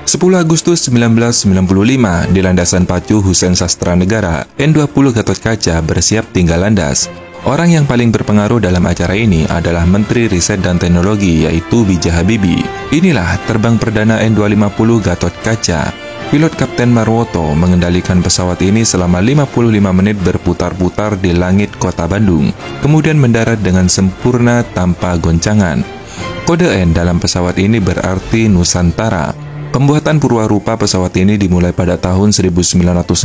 10 Agustus 1995, di landasan pacu Hussein Sastra Negara, N-20 Gatot-Kaca bersiap tinggal landas. Orang yang paling berpengaruh dalam acara ini adalah Menteri Riset dan Teknologi, yaitu B.J. Habibie. Inilah terbang perdana N-250 Gatot-Kaca. Pilot Kapten Marwoto mengendalikan pesawat ini selama 55 menit berputar-putar di langit kota Bandung, kemudian mendarat dengan sempurna tanpa goncangan. Kode N dalam pesawat ini berarti Nusantara. Pembuatan purwarupa pesawat ini dimulai pada tahun 1962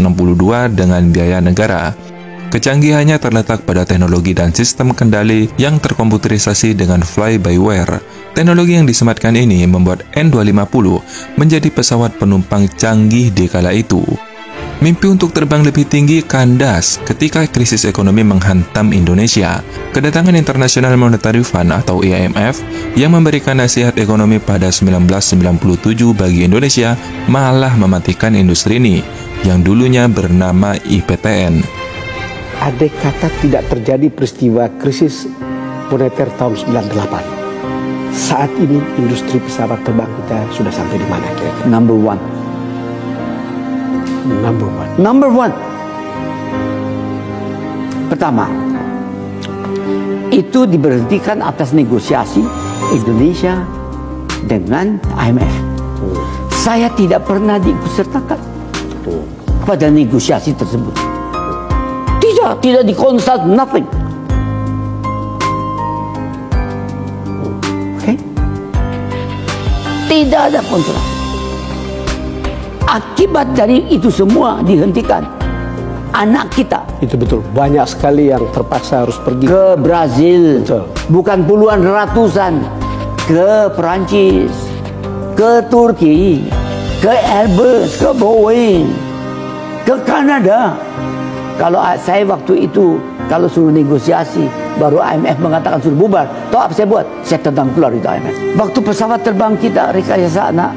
dengan biaya negara. Kecanggihannya terletak pada teknologi dan sistem kendali yang terkomputerisasi dengan fly-by-wire. Teknologi yang disematkan ini membuat N-250 menjadi pesawat penumpang canggih di kala itu. Mimpi untuk terbang lebih tinggi kandas ketika krisis ekonomi menghantam Indonesia. Kedatangan International Monetary Fund atau IMF yang memberikan nasihat ekonomi pada 1997 bagi Indonesia malah mematikan industri ini yang dulunya bernama IPTN. Andai kata tidak terjadi peristiwa krisis moneter tahun 98, saat ini industri pesawat terbang kita sudah sampai di mana kira-kira? Number one. Pertama, itu diberhentikan atas negosiasi Indonesia dengan IMF. Saya tidak pernah diikutsertakan pada negosiasi tersebut. Tidak dikonsult, nothing. Oke? Tidak ada konsultasi. Akibat dari itu semua dihentikan. Anak kita Itu betul, banyak sekali yang terpaksa harus pergi ke Brazil. Betul. Bukan puluhan, ratusan. Ke Perancis, ke Turki, ke Airbus, ke Boeing, ke Kanada. Kalau saya waktu itu, kalau suruh negosiasi, baru IMF mengatakan suruh bubar. Tahu apa saya buat? Saya tendang keluar itu IMF. Waktu pesawat terbang kita, rekayasa anak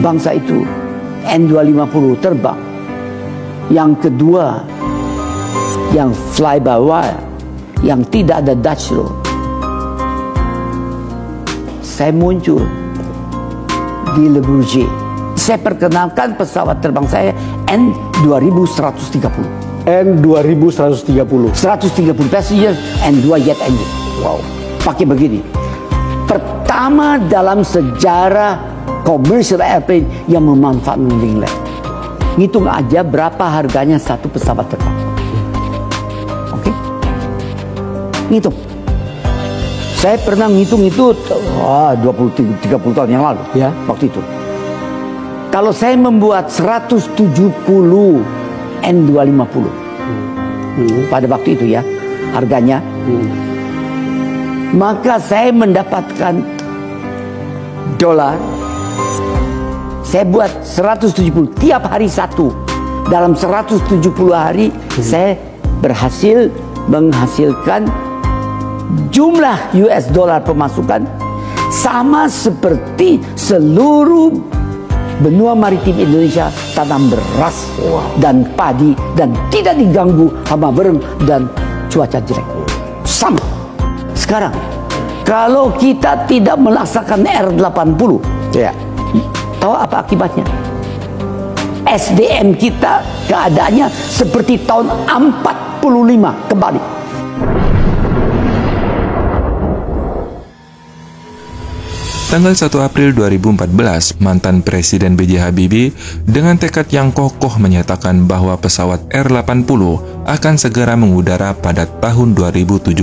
bangsa itu, N-250 terbang. Yang kedua, yang fly-by-wire, yang tidak ada Dutch roll. Saya muncul di Le Bourget. Saya perkenalkan pesawat terbang saya N-2130. N-2130. 130 passengers and 2 jet engine. Wow. Pakai begini. Pertama dalam sejarah commercial airplane yang memanfaatkan winglet. Ngitung aja berapa harganya satu pesawat terbang. Oke? Ngitung. Saya pernah ngitung itu 20-30 tahun yang lalu. Ya. Waktu itu. Kalau saya membuat 170 N-250 pada waktu itu ya, harganya, maka saya mendapatkan dolar. Saya buat 170 tiap hari satu. Dalam 170 hari saya berhasil menghasilkan jumlah US dollar pemasukan sama seperti seluruh benua maritim Indonesia tanam beras dan padi dan tidak diganggu hama bereng dan cuaca jelek. Sama. Sekarang kalau kita tidak melaksanakan R80, Ya. tahu apa akibatnya? SDM kita keadaannya seperti tahun 45 kembali. Tanggal 1 April 2014, mantan Presiden B.J. Habibie dengan tekad yang kokoh menyatakan bahwa pesawat R-80 akan segera mengudara pada tahun 2017.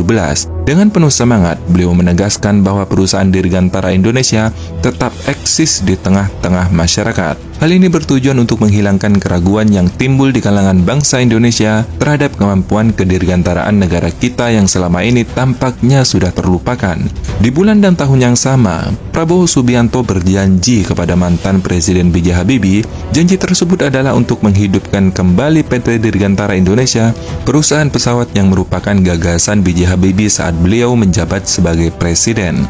Dengan penuh semangat, beliau menegaskan bahwa perusahaan dirgantara Indonesia tetap eksis di tengah-tengah masyarakat. Hal ini bertujuan untuk menghilangkan keraguan yang timbul di kalangan bangsa Indonesia terhadap kemampuan kedirgantaraan negara kita yang selama ini tampaknya sudah terlupakan. Di bulan dan tahun yang sama, Prabowo Subianto berjanji kepada mantan Presiden B.J. Habibie. Janji tersebut adalah untuk menghidupkan kembali PT Dirgantara Indonesia, perusahaan pesawat yang merupakan gagasan B.J. Habibie saat beliau menjabat sebagai presiden.